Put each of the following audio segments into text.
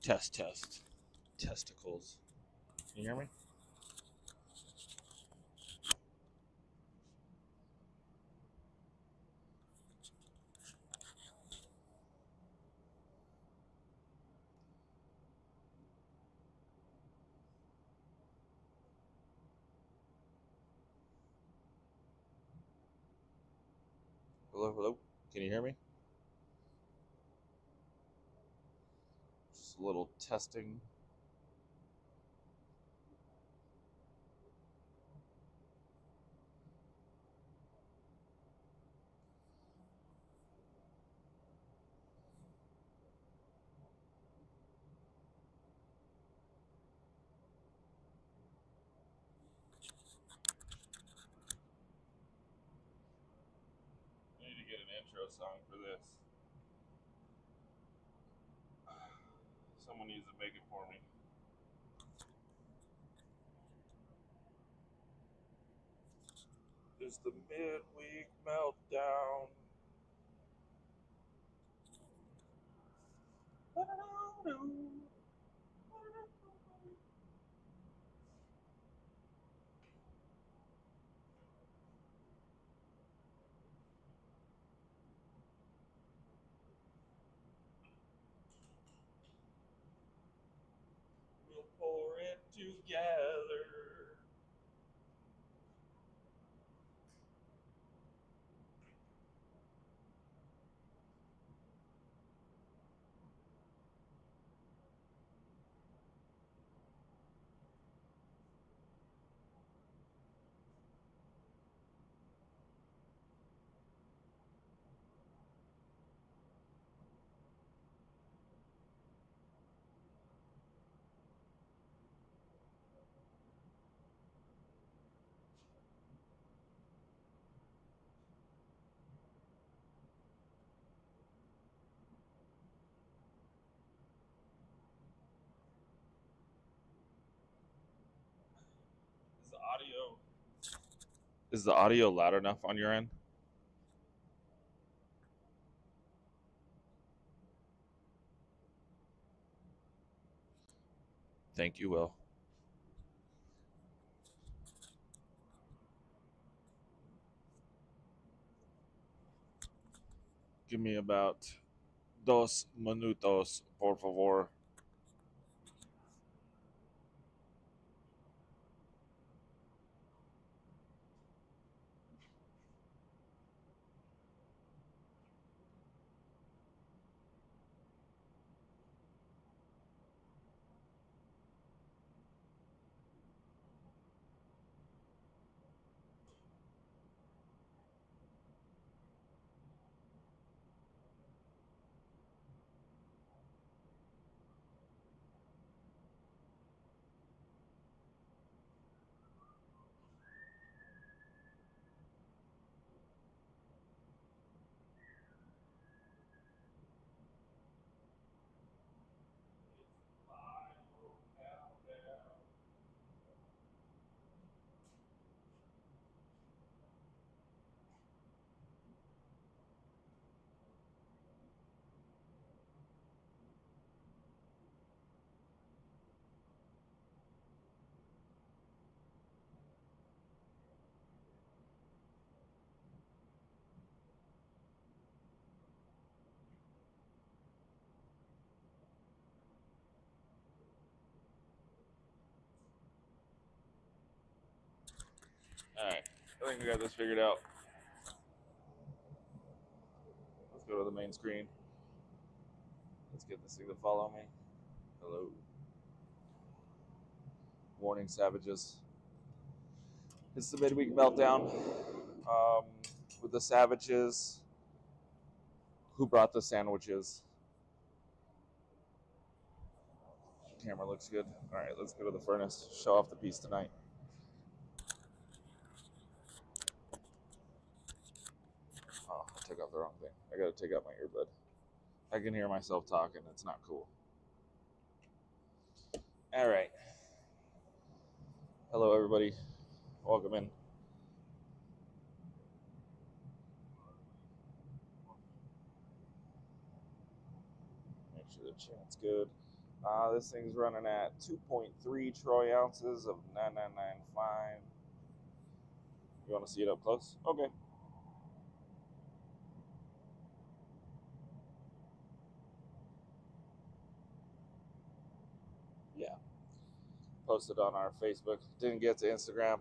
Test, test. Testicles. Can you hear me? Hello, hello. Can you hear me? Just a little testing. I need to get an intro song for this. Someone needs to make it for me. It's the Midweek Meltdown. We'll pour it together. Is the audio loud enough on your end? Thank you, Will. Give me about 2 minutos, por favor. Alright, I think we got this figured out. Let's go to the main screen. Let's get this thing to follow me. Hello. Morning, savages. It's the Midweek Meltdown with the savages. Who brought the sandwiches? Camera looks good. Alright, let's go to the furnace. Show off the piece tonight. Oh, I took off the wrong thing. I gotta take out my earbud. I can hear myself talking. It's not cool. Alright. Hello, everybody. Welcome in. Make sure the chat's good. This thing's running at 2.3 troy ounces of 9995. You want to see it up close? Okay. Yeah. Posted on our Facebook. Didn't get to Instagram.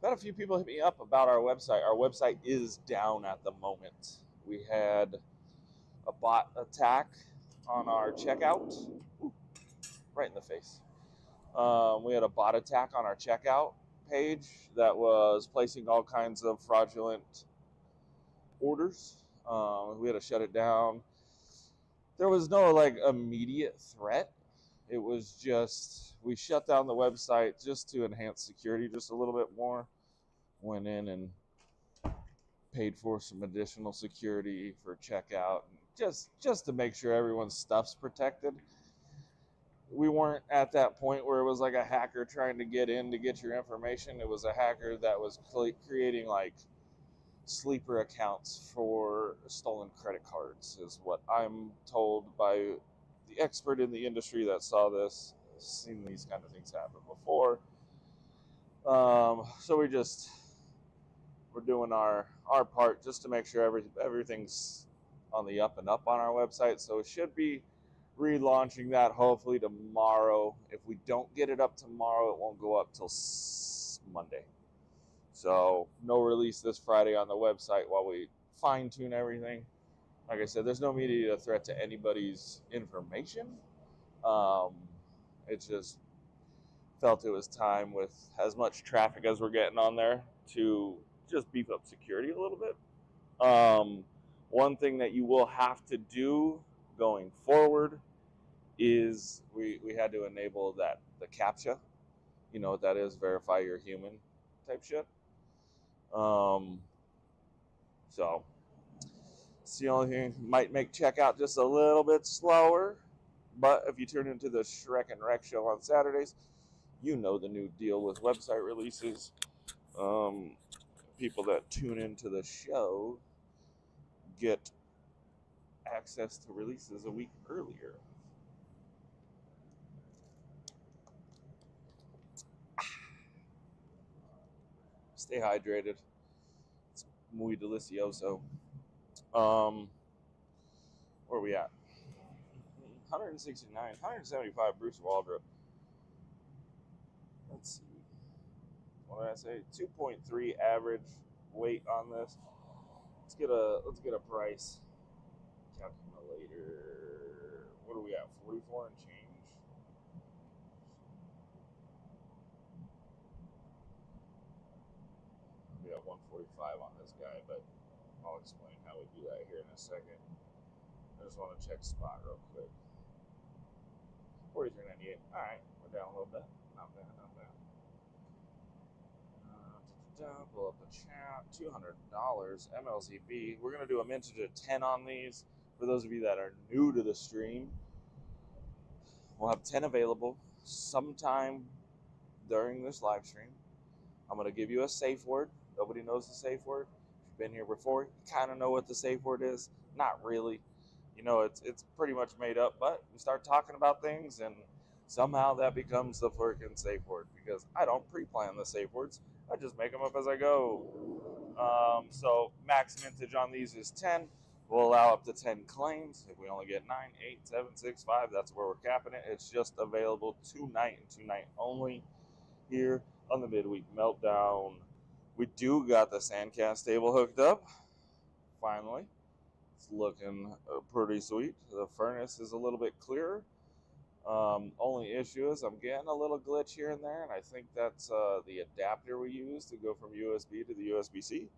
Had a few people hit me up about our website. Our website is down at the moment. We had a bot attack on our checkout. Ooh, right in the face. We had a bot attack on our checkout page that was placing all kinds of fraudulent orders. We had to shut it down. There was no like immediate threat. It was just we shut down the website just to enhance security just a little bit more. Went in and paid for some additional security for checkout, just to make sure everyone's stuff's protected. We weren't at that point where it was like a hacker trying to get in to get your information. It was a hacker that was creating like sleeper accounts for stolen credit cards, is what I'm told by the expert in the industry that saw this, seen these kind of things happen before. So we're doing our part just to make sure everything's on the up and up on our website. So it should be relaunching that hopefully tomorrow. If we don't get it up tomorrow, it won't go up till Monday. So no release this Friday on the website while we fine tune everything. Like I said, there's no immediate threat to anybody's information. It just felt it was time, with as much traffic as we're getting on there, to just beef up security a little bit. One thing that you will have to do going forward is we had to enable the CAPTCHA. You know what that is? Verify you're human type shit. So it's the only thing might make checkout just a little bit slower. But if you turn into the Shrek and Wreck show on Saturdays, you know the new deal with website releases. People that tune into the show get access to releases a week earlier. Stay hydrated. It's muy delicioso. Where are we at? 169, 175 Bruce Waldrop. Let's see. What did I say? 2.3 average weight on this. Let's get a price calculator. What are we at? 44 and change. We got 145 on this guy, but I'll explain how we do that here in a second. I just want to check spot real quick. 43.98. All right, we're down a little bit. Not bad, not bad. Pull up the chat. $200 MLZB. We're gonna do a mintage of 10 on these. For those of you that are new to the stream, we'll have 10 available sometime during this live stream. I'm gonna give you a safe word. Nobody knows the safe word. If you've been here before, you kind of know what the safe word is. Not really. You know, it's pretty much made up, but we start talking about things and somehow that becomes the freaking safe word, because I don't pre-plan the safe words. I just make them up as I go. So max mintage on these is 10. We'll allow up to 10 claims. If we only get 9, 8, 7, 6, 5, that's where we're capping it. It's just available tonight and tonight only here on the Midweek Meltdown. We do got the Sandcast table hooked up. Finally. It's looking pretty sweet. The furnace is a little bit clearer. Only issue is I'm getting a little glitch here and there, and I think that's the adapter we use to go from USB to the USB-C.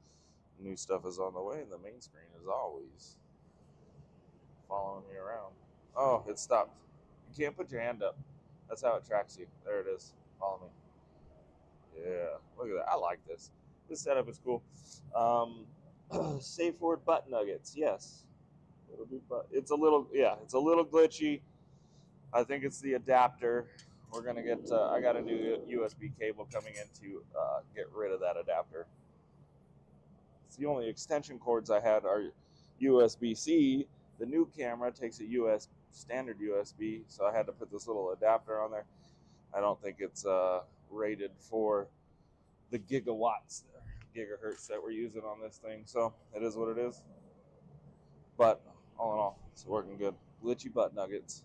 New stuff is on the way, and the main screen is always following me around. Oh, it stopped. You can't put your hand up. That's how it tracks you. There it is. Follow me. Yeah, look at that. I like this. This setup is cool. Safe word butt nuggets. Yes. It's a little glitchy. I think it's the adapter. We're gonna get. I got a new USB cable coming in to get rid of that adapter. It's the only extension cords I had are USB-C. The new camera takes a standard USB, so I had to put this little adapter on there. I don't think it's rated for the gigawatts, gigahertz that we're using on this thing, so it is what it is. But all in all, it's working good. Glitchy butt nuggets.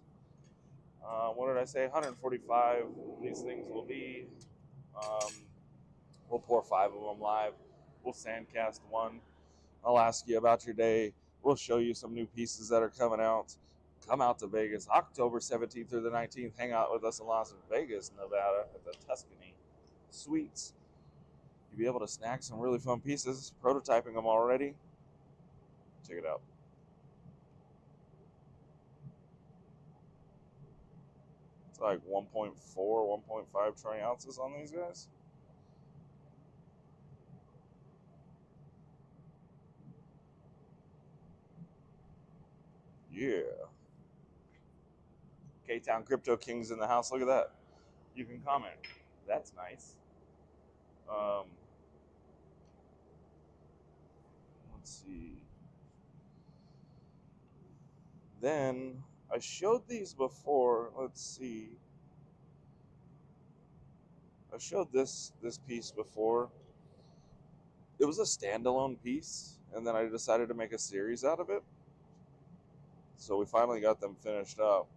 What did I say? 145 these things will be. Um, we'll pour 5 of them live. We'll sandcast 1. I'll ask you about your day. We'll show you some new pieces that are coming out. Come out to Vegas, October 17th through the 19th. Hang out with us in Las Vegas, Nevada, at the Tuscany Suites. You'll be able to snag some really fun pieces. Prototyping them already. Check it out. It's like 1.4, 1.5 troy ounces on these guys. Yeah. K-Town Crypto Kings in the house. Look at that. You can comment. That's nice. Let's see. Then I showed these before. Let's see. I showed this piece before. It was a standalone piece, and then I decided to make a series out of it. So we finally got them finished up.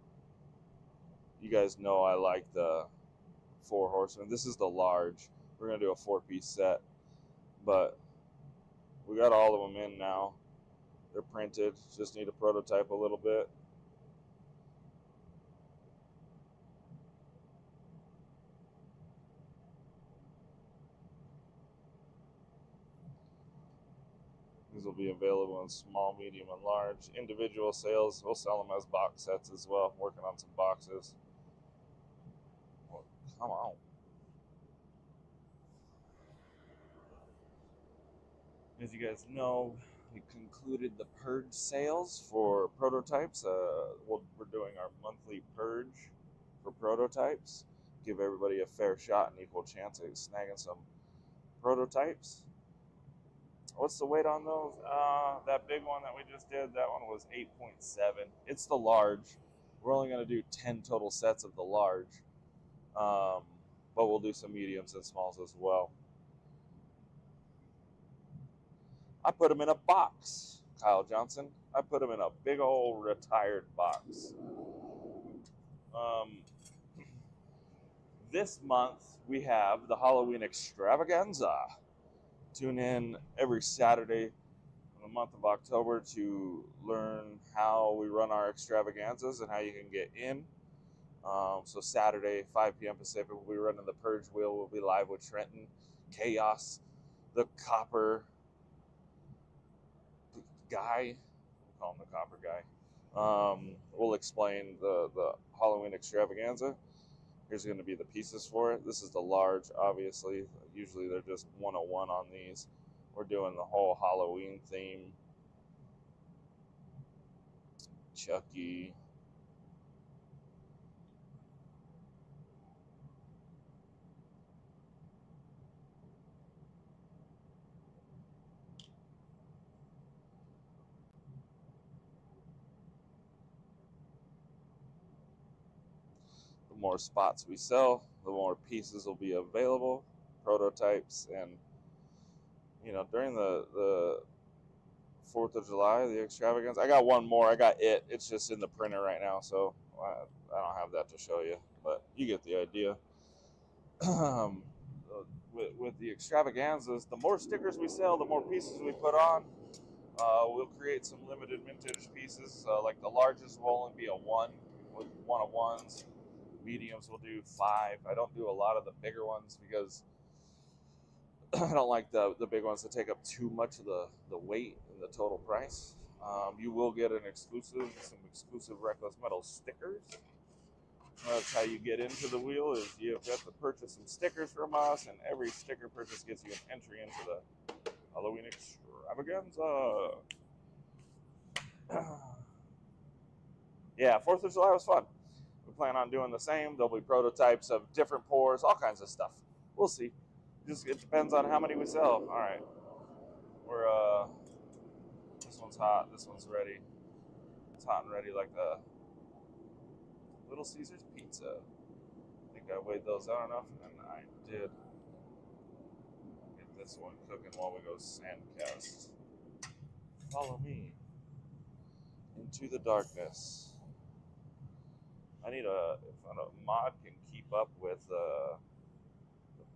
You guys know I like the 4 horsemen. This is the large. We're gonna do a 4-piece set, but we got all of them in now. They're printed. Just need to prototype a little bit. These will be available in small, medium, and large. Individual sales, we'll sell them as box sets as well. I'm working on some boxes. Well, come on. As you guys know, we concluded the purge sales for prototypes. We're doing our monthly purge for prototypes. Give everybody a fair shot and equal chance at snagging some prototypes. What's the weight on those? That big one that we just did, that one was 8.7. It's the large. We're only going to do 10 total sets of the large. But we'll do some mediums and smalls as well. I put them in a box, Kyle Johnson. I put them in a big old retired box. This month, we have the Halloween extravaganza. Tune in every Saturday in the month of October to learn how we run our extravaganzas and how you can get in. So Saturday, 5 p.m. Pacific, we'll be running the Purge Wheel. We'll be live with Trenton, Chaos, the Copper Guy. We'll call him the Copper Guy. We'll explain the Halloween extravaganza. Here's going to be the pieces for it. This is the large, obviously. Usually they're just 101 on these. We're doing the whole Halloween theme. Chucky. The more spots we sell, the more pieces will be available, prototypes, and during the 4th of July, the extravaganza. I got one more. I got it. It's just in the printer right now, so I don't have that to show you, but you get the idea. With the extravaganzas, the more stickers we sell, the more pieces we put on. We'll create some limited vintage pieces. Like the largest will only be a 1 with 1 of 1s. Mediums will do 5. I don't do a lot of the bigger ones because I don't like the big ones to take up too much of the weight and the total price. You will get some exclusive Reckless Metal stickers. That's how you get into the wheel, is you have to purchase some stickers from us, and every sticker purchase gets you an entry into the Halloween extravaganza. Yeah, 4th of July was fun. We plan on doing the same. There'll be prototypes of different pours, all kinds of stuff. We'll see. It depends on how many we sell. All right. This one's hot. This one's ready. It's hot and ready like the Little Caesars Pizza. I think I weighed those out enough, and I did. Get this one cooking while we go sandcast. Follow me into the darkness. I need if a mod can keep up with the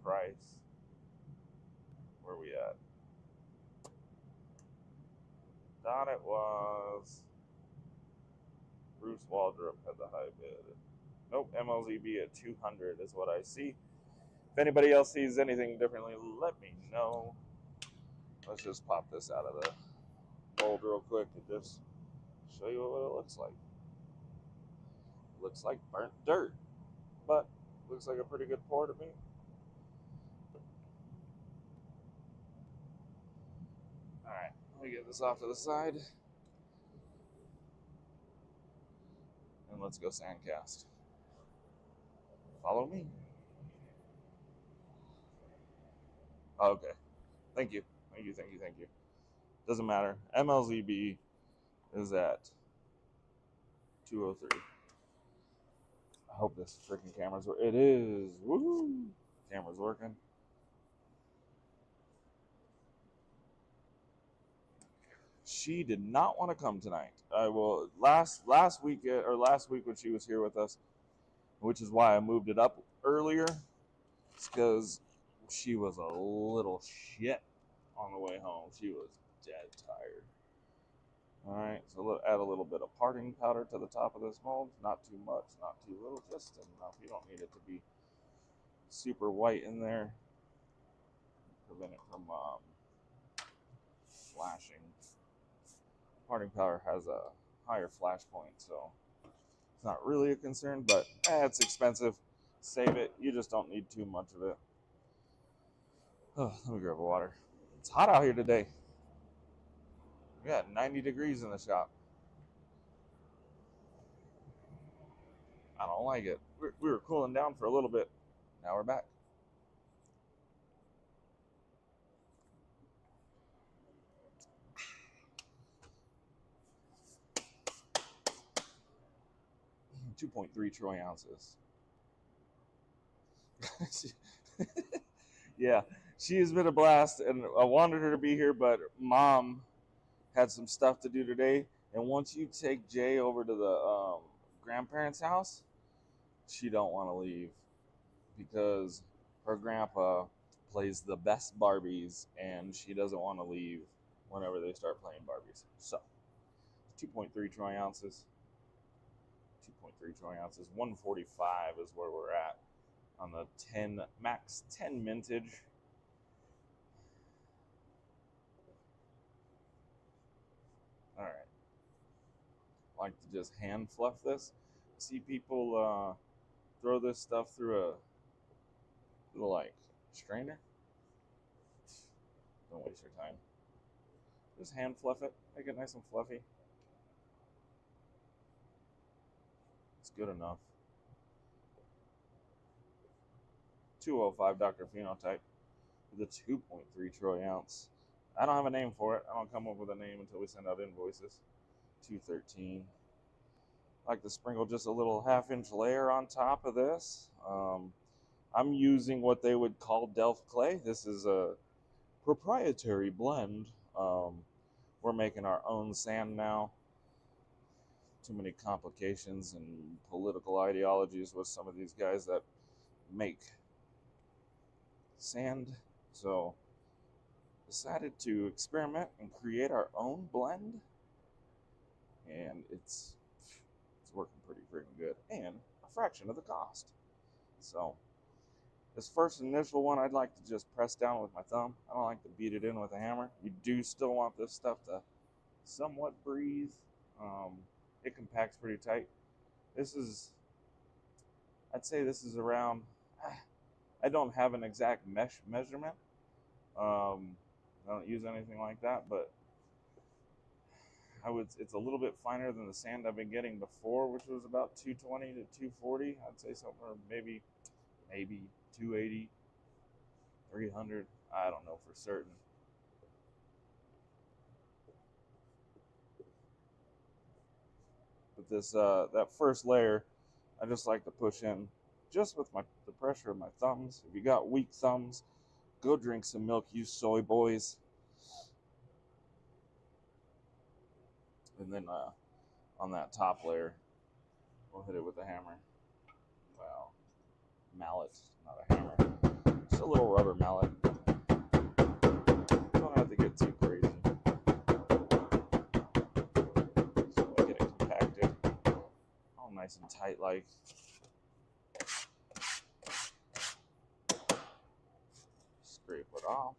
price. Where are we at? Thought it was Bruce Waldrop had the high bid. Nope, MLZB at 200 is what I see. If anybody else sees anything differently, let me know. Let's just pop this out of the mold real quick and just show you what it looks like. It looks like burnt dirt, but looks like a pretty good pour to me. Alright, let me get this off to the side. And let's go sandcast. Follow me. Oh, okay. Thank you. Thank you, thank you, thank you. Doesn't matter. MLZB is at 203. I hope this freaking camera's working. It is. Woohoo! Camera's working. She did not want to come tonight. I will last week when she was here with us, which is why I moved it up earlier. It's because she was a little shit on the way home. She was dead tired. All right, so add a little bit of parting powder to the top of this mold. Not too much, not too little, just enough. You don't need it to be super white in there. Prevent it from flashing. Parting powder has a higher flash point, so it's not really a concern, but it's expensive. Save it. You just don't need too much of it. Oh, let me grab a water. It's hot out here today. We got 90 degrees in the shop. I don't like it. We were cooling down for a little bit. Now we're back. .3 troy ounces. Yeah, she has been a blast, and I wanted her to be here, but Mom had some stuff to do today. And once you take Jay over to the grandparents' house, she don't want to leave because her grandpa plays the best Barbies, and she doesn't want to leave whenever they start playing Barbies. So, 2.3 troy ounces. 2.3 troy ounces. 145 is where we're at on the 10 max 10 mintage. All right. I like to just hand fluff this. See people throw this stuff through a little like strainer. Don't waste your time. Just hand fluff it. Make it nice and fluffy. It's good enough. 205 Dr. Phenotype with a 2.3 troy ounce. I don't have a name for it. I don't come up with a name until we send out invoices. 213. I like to sprinkle just a little half-inch layer on top of this. I'm using what they would call Delft clay. This is a proprietary blend. We're making our own sand now. Too many complications and political ideologies with some of these guys that make sand. So decided to experiment and create our own blend, and it's working pretty freaking good and a fraction of the cost. So this first initial one I'd like to just press down with my thumb. I don't like to beat it in with a hammer. You do still want this stuff to somewhat breathe. It compacts pretty tight. I'd say this is around, I don't have an exact measurement. I don't use anything like that, but it's a little bit finer than the sand I've been getting before, which was about 220 to 240. I'd say somewhere maybe 280, 300. I don't know for certain. But this that first layer, I just like to push in just with the pressure of my thumbs. If you got weak thumbs, go drink some milk, you soy boys. And then on that top layer, we'll hit it with a hammer. Well, mallet, not a hammer. Just a little rubber mallet. Don't have to get too crazy. So we get it compacted. All nice and tight like. Scrape it off.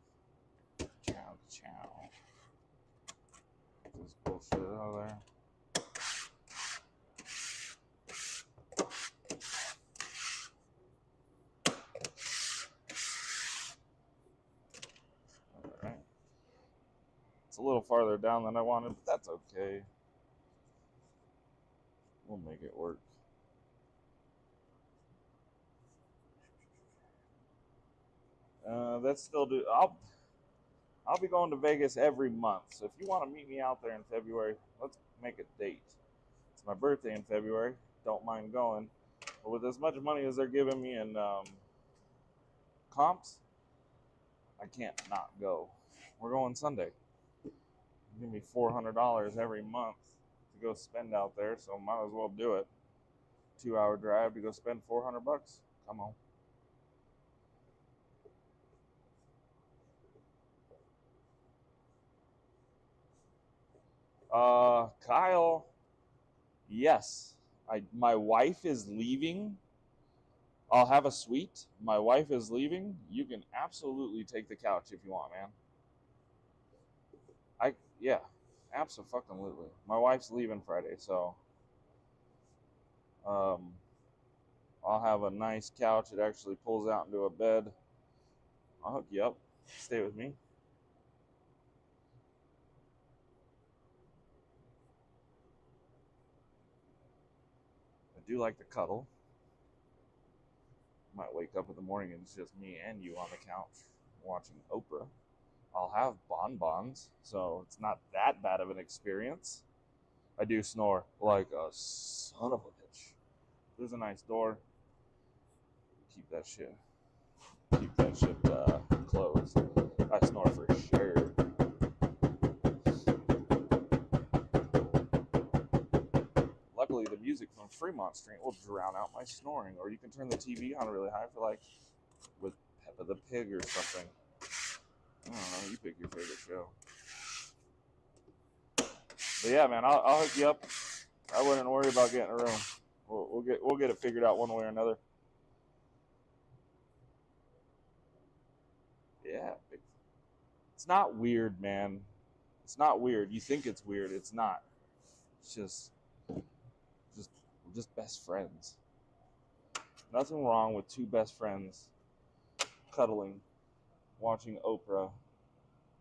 Chow, chow. Get this bullshit out of there. Alright. It's a little farther down than I wanted, but that's okay. We'll make it work. That's still do. I'll be going to Vegas every month. So if you want to meet me out there in February, let's make a date. It's my birthday in February. Don't mind going. But with as much money as they're giving me in comps, I can't not go. We're going Sunday. Give me $400 every month to go spend out there, so might as well do it. 2-hour drive to go spend $400. Come on. Kyle, yes. My wife is leaving. I'll have a suite. My wife is leaving. You can absolutely take the couch if you want, man. Yeah, absolutely. My wife's leaving Friday, so I'll have a nice couch. It actually pulls out into a bed. I'll hook you up. Stay with me. I do like to cuddle. Might wake up in the morning and it's just me and you on the couch watching Oprah. I'll have bonbons, so it's not that bad of an experience. I do snore like a son of a bitch. There's a nice door. Keep that shit closed. I snore for sure. Luckily, the music from Fremont Street will drown out my snoring, or you can turn the TV on really high for like with Peppa the Pig or something. I don't know. You pick your favorite show. But yeah, man, I'll hook you up. I wouldn't worry about getting a room. We'll get it figured out one way or another. Yeah, it's not weird, man. It's not weird. You think it's weird. It's not. It's just we're just best friends. Nothing wrong with two best friends cuddling, watching Oprah,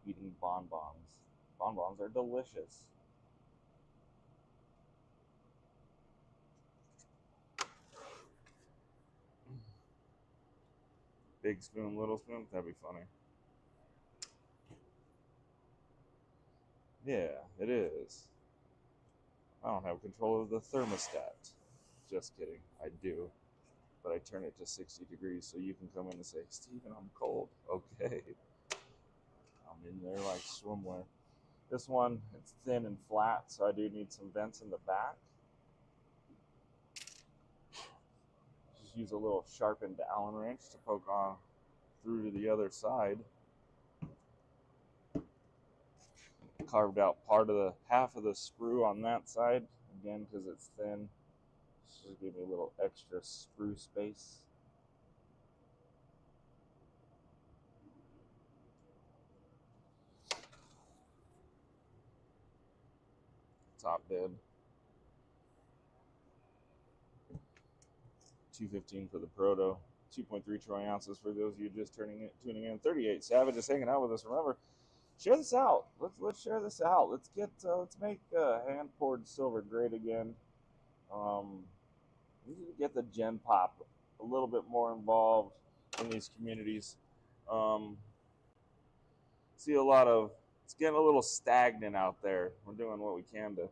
eating bonbons. Bonbons are delicious. Big spoon, little spoon, that'd be funny. Yeah, it is. I don't have control of the thermostat. Just kidding, I do. But I turn it to 60 degrees so you can come in and say, Steven, I'm cold. Okay. I'm in there like swimwear. This one, it's thin and flat, so I do need some vents in the back. Just use a little sharpened Allen wrench to poke on through to the other side. Carved out half of the sprue on that side, again because it's thin. Just give me a little extra sprue space. Top bed. $215 for the Proto. 2.3 troy ounces for those of you just tuning in. 38 Savage is hanging out with us. Remember, share this out. Let's share this out. Let's make hand poured silver great again. We need to get the Gen Pop a little bit more involved in these communities. See it's getting a little stagnant out there. We're doing what we can to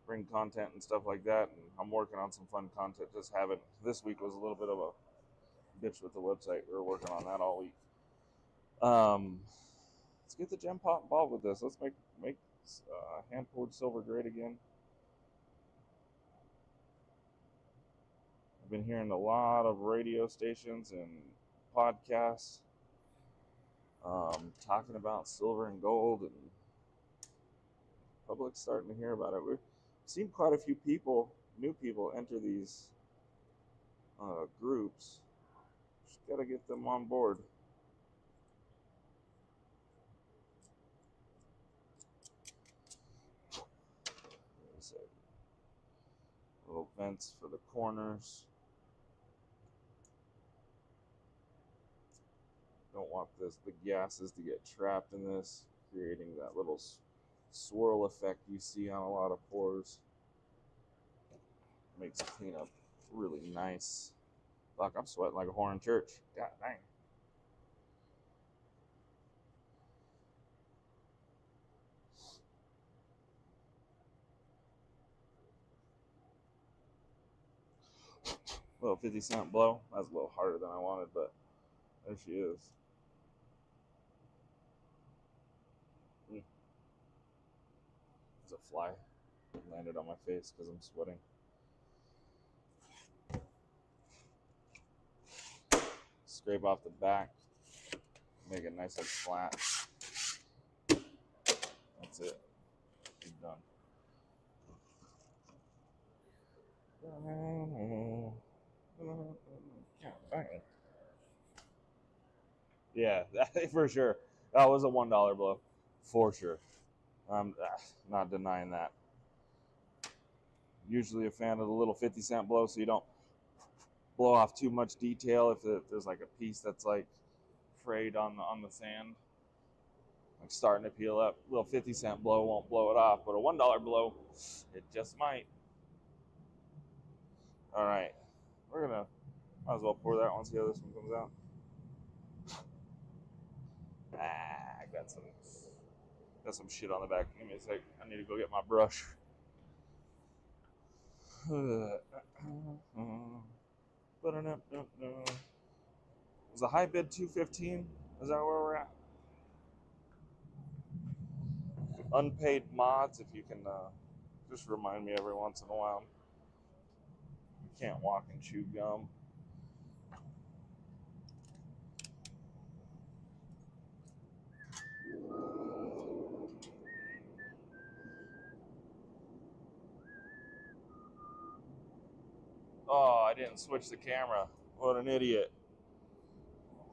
bring content and stuff like that. And I'm working on some fun content. Just haven't. This week was a little bit of a bitch with the website. We were working on that all week. Let's get the gem pot involved with this. Let's make hand poured silver great again. I've been hearing a lot of radio stations and podcasts talking about silver and gold, and public's starting to hear about it. We've seen quite a few people, new people, enter these groups. Just got to get them on board. Little vents for the corners. Don't want the gases to get trapped in this, creating that little swirl effect you see on a lot of pours. Makes cleanup really nice. Fuck, I'm sweating like a whore in church. God dang. Little 50-cent blow. That's a little harder than I wanted, but there she is. There's a fly. It landed on my face because I'm sweating. Scrape off the back. Make it nice and flat. That's it. She's done. Yeah, for sure. That was a $1 blow. For sure. I'm not denying that. Usually a fan of the little 50-cent blow, so you don't blow off too much detail. If there's like a piece that's like frayed on the sand, like starting to peel up, little 50-cent blow won't blow it off, but a $1 blow, it just might. All right, might as well pour that one, see how this one comes out. I got some shit on the back. Give me a sec. I need to go get my brush. Was the high bid 215? Is that where we're at? Unpaid mods, if you can just remind me every once in a while. You can't walk and chew gum. Oh, I didn't switch the camera. What an idiot.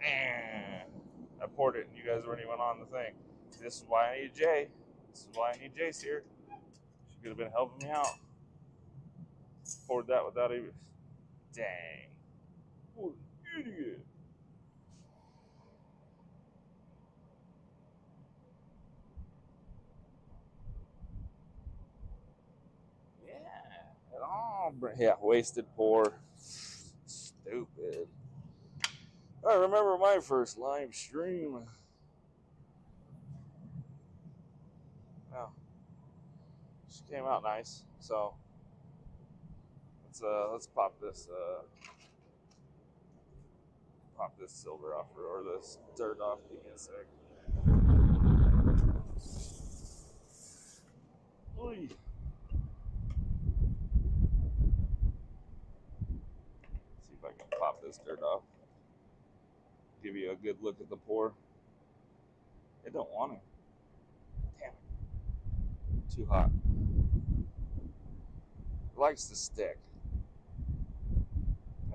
I poured it and you guys weren't even on the thing. This is why I need Jay. This is why I need Jace here. She could have been helping me out. Poured that without even... Dang. What an idiot. Yeah, wasted pour. Stupid. I remember my first live stream. Yeah, she came out nice. So let's pop this silver off or this dirt off. Give me a sec. Oy. See if I can pop this dirt off. Give you a good look at the pour. It don't want to. Damn it. Too hot. It likes to stick.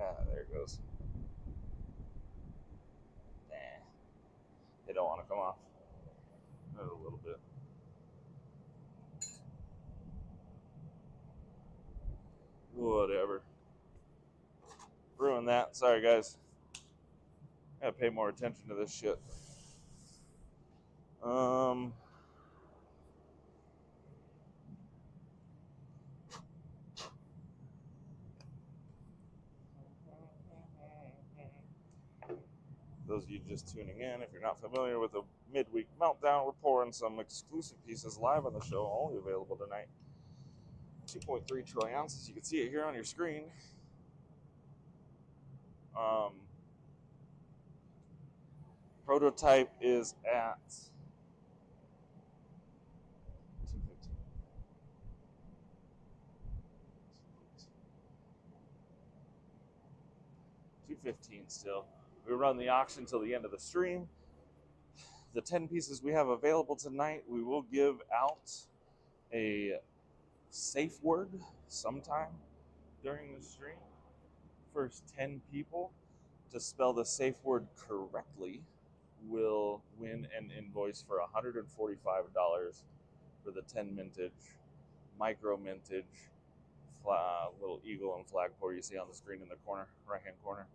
Ah, there it goes. Nah. It don't want to come off. A little bit. Whatever. Ruined that. Sorry, guys. Gotta pay more attention to this shit. Those of you just tuning in, if you're not familiar with the Midweek Meltdown, we're pouring some exclusive pieces live on the show, only available tonight. 2.3 troy ounces. You can see it here on your screen. Prototype is at 215. 215 still. We run the auction till the end of the stream. The 10 pieces we have available tonight, we will give out a safe word sometime during the stream. First 10 people to spell the safe word correctly will win an invoice for $145 for the 10 mintage, micro mintage, little eagle and flagpole you see on the screen in the corner, right hand corner.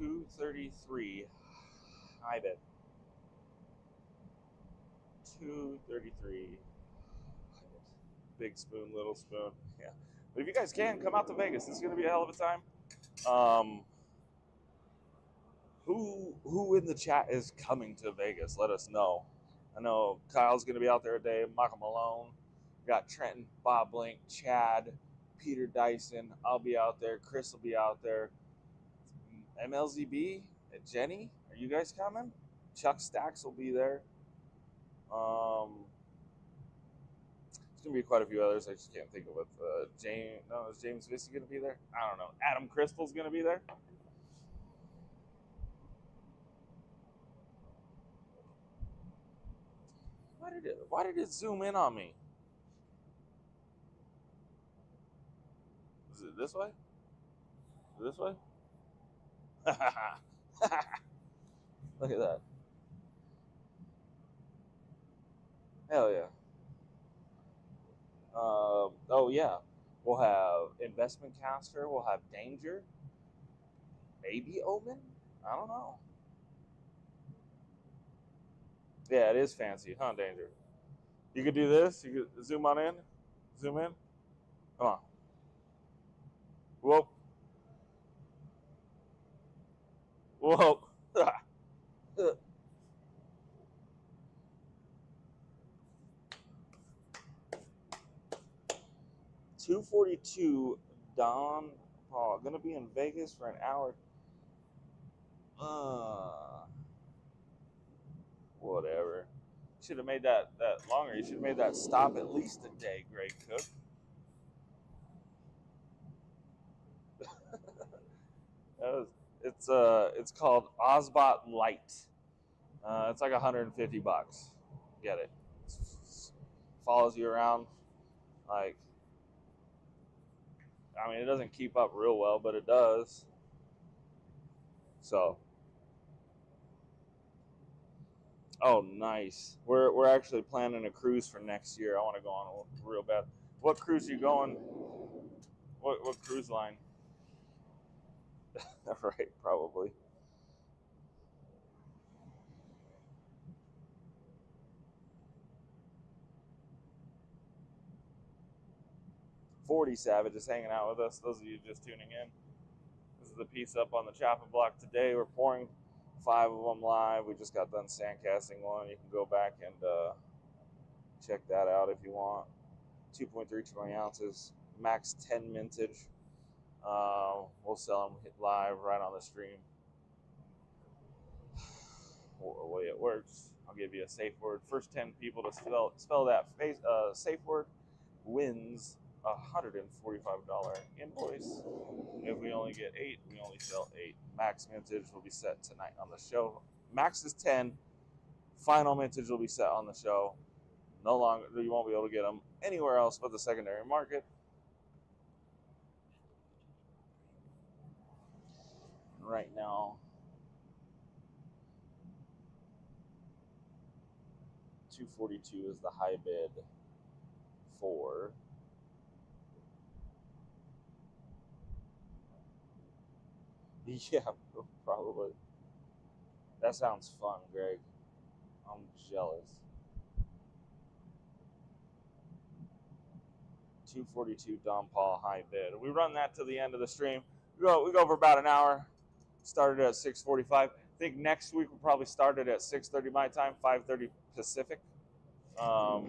$233. High bid. $233. Big spoon, little spoon. Yeah. But if you guys can, come out to Vegas. This is going to be a hell of a time. Who in the chat is coming to Vegas? Let us know. I know Kyle's going to be out there today. Michael Malone. We got Trenton, Bob Blink, Chad, Peter Dyson. I'll be out there. Chris will be out there. MLZB, Jenny, are you guys coming? Chuck Stacks will be there. There's gonna be quite a few others. I just can't think of it. Is James Vissy gonna be there? I don't know. Adam Crystal's gonna be there. Why did it zoom in on me? Is it this way? This way? Look at that. Hell yeah. Oh yeah. We'll have Investment Caster. We'll have Danger. Maybe Omen? I don't know. Yeah, it is fancy, huh, Danger? You could do this. You could zoom on in. Zoom in. Come on. Whoa. Whoa. $242 Don Paul. Gonna be in Vegas for an hour. Whatever. Should have made that longer. You should have made that stop at least a day, Greg Cook. It's called Ozbot Lite. It's like $150. Get it? Follows you around. Like, I mean, it doesn't keep up real well, but it does. So, oh, nice. We're actually planning a cruise for next year. I want to go on real bad. What cruise are you going? What cruise line? Right, probably. 40 Savage is hanging out with us. Those of you just tuning in. This is the piece up on the chopping block today. We're pouring 5 of them live. We just got done sandcasting one. You can go back and check that out if you want. 2.3 ounces, max 10 mintage. We'll sell them live right on the stream. The way it works, I'll give you a safe word. First 10 people to spell that safe word wins $145 invoice. If we only get 8, we only sell 8. Max mintage will be set tonight on the show. Max is 10. Final mintage will be set on the show. No longer, you won't be able to get them anywhere else but the secondary market. Right now, 242 is the high bid for yeah, probably. That sounds fun, Greg. I'm jealous. 242 Don Paul high bid. We run that to the end of the stream. We go for about an hour. Started at 6:45. I think next week we'll probably start it at 6:30 my time, 5:30 Pacific. The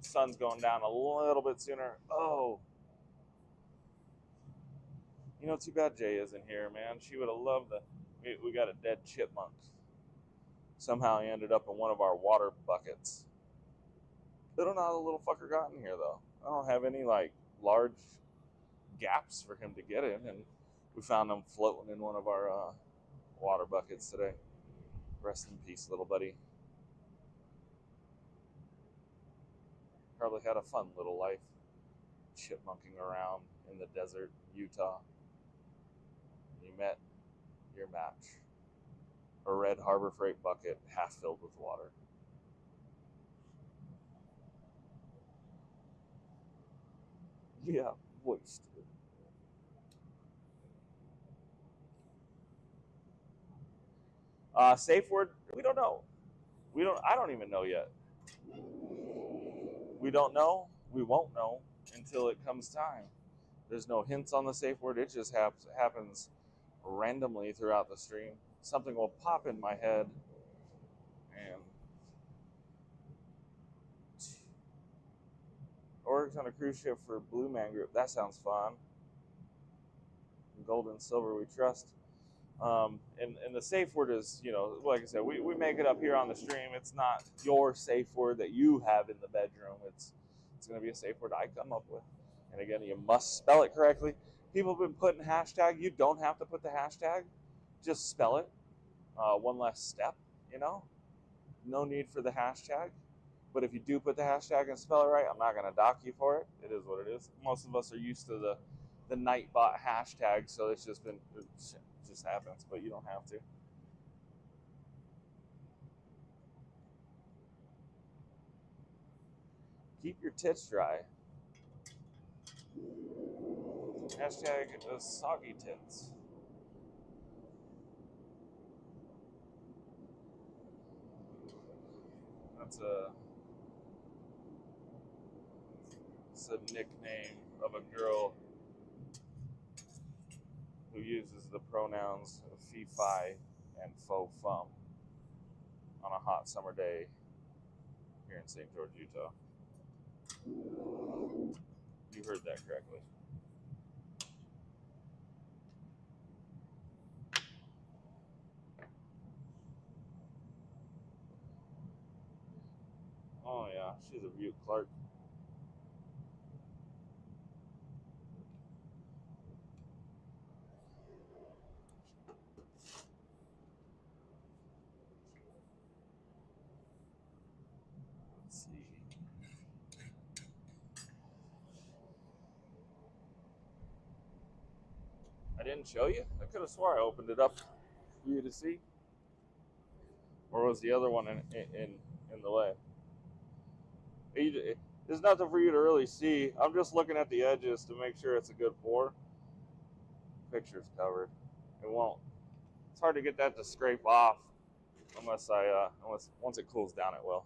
sun's going down a little bit sooner. Oh, too bad Jay isn't here, man. She would have loved the. We got a dead chipmunk. Somehow he ended up in one of our water buckets. I don't know how the little fucker got in here, though. I don't have any, large gaps for him to get in, and we found him floating in one of our water buckets today. Rest in peace, little buddy. Probably had a fun little life, chipmunking around in the desert, Utah. You met your match. A red Harbor Freight bucket half filled with water. Yeah, wasted. Safe word, we don't know. I don't even know yet. We don't know. We won't know until it comes time. There's no hints on the safe word. It just happens randomly throughout the stream. Something will pop in my head, and works on a cruise ship for Blue Man Group. That sounds fun. Gold and silver we trust. And the safe word is, like I said, we make it up here on the stream. It's not your safe word that you have in the bedroom. It's going to be a safe word I come up with. And again, you must spell it correctly. People have been putting hashtag. You don't have to put the hashtag. Just spell it. One less step, No need for the hashtag. But if you do put the hashtag and spell it right, I'm not going to dock you for it. It is what it is. Most of us are used to the Nightbot hashtag, so it just happens, but you don't have to. Keep your tits dry. Hashtag soggy tits. It's a nickname of a girl who uses the pronouns fee, fi, and faux fum on a hot summer day here in St. George, Utah. You heard that correctly. Oh yeah, she's a beaut, Clark. Let's see. I didn't show you? I could have swore I opened it up for you to see. Or was the other one in the way? There's nothing for you to really see. I'm just looking at the edges to make sure it's a good pour. Picture's covered. It won't. It's hard to get that to scrape off unless once it cools down, it will.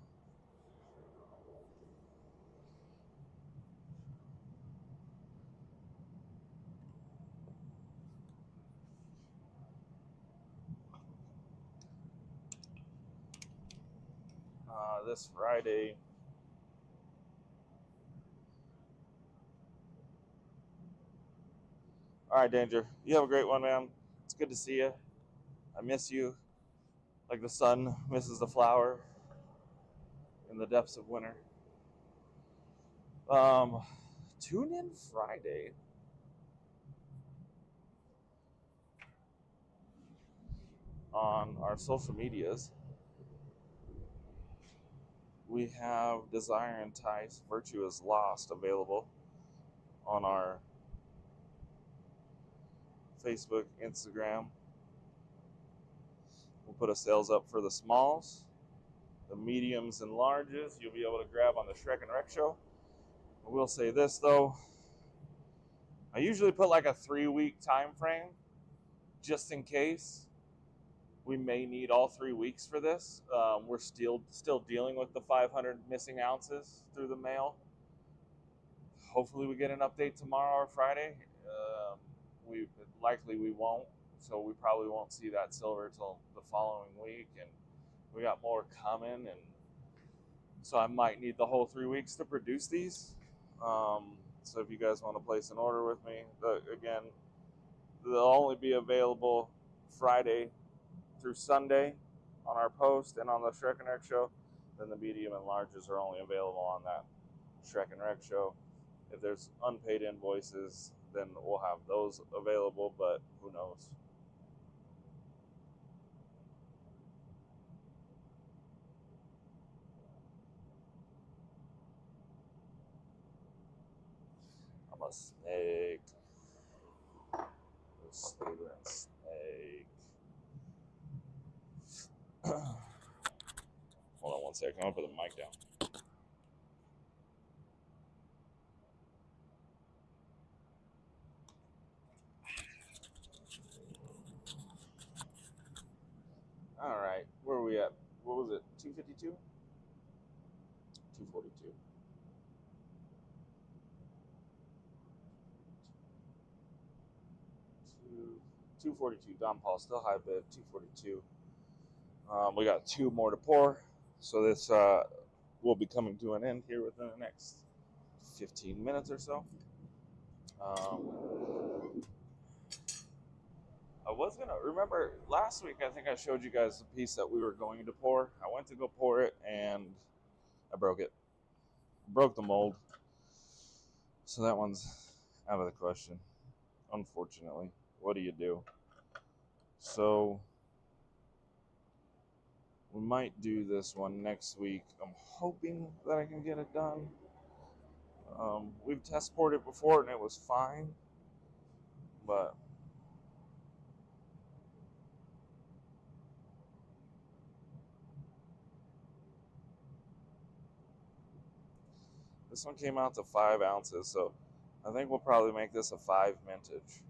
This Friday. All right, Danger. You have a great one, man. It's good to see you. I miss you like the sun misses the flower in the depths of winter. Tune in Friday. On our social medias, we have Desire Entice, Virtue is Lost available on our Facebook, Instagram. We'll put a sales up for the smalls, the mediums and larges. You'll be able to grab on the Shrek and Rec show. I will say this though, I usually put like a 3-week time frame just in case we may need all 3 weeks for this. We're still dealing with the 500 missing ounces through the mail. Hopefully we get an update tomorrow or Friday. we won't. So we probably won't see that silver till the following week, and we got more coming, and so I might need the whole 3 weeks to produce these. So if you guys want to place an order with me, again, they'll only be available Friday through Sunday on our post and on the Shrek and Rec show. Then the medium and larges are only available on that Shrek and Rec show. If there's unpaid invoices, then we'll have those available, but who knows? I'm a snake. A slithering snake. Hold on one second. I'm gonna put the mic down. All right, where are we at? What was it? 252? 242. 242. Don Paul still high bid. 242. We got 2 more to pour, so this will be coming to an end here within the next 15 minutes or so. I was gonna remember last week. I think I showed you guys the piece that we were going to pour. I went to go pour it and I broke it. Broke the mold. So that one's out of the question, unfortunately. What do you do? So we might do this one next week. I'm hoping that I can get it done. We've test poured it before and it was fine, but this one came out to 5 ounces, so I think we'll probably make this a 5 vintage.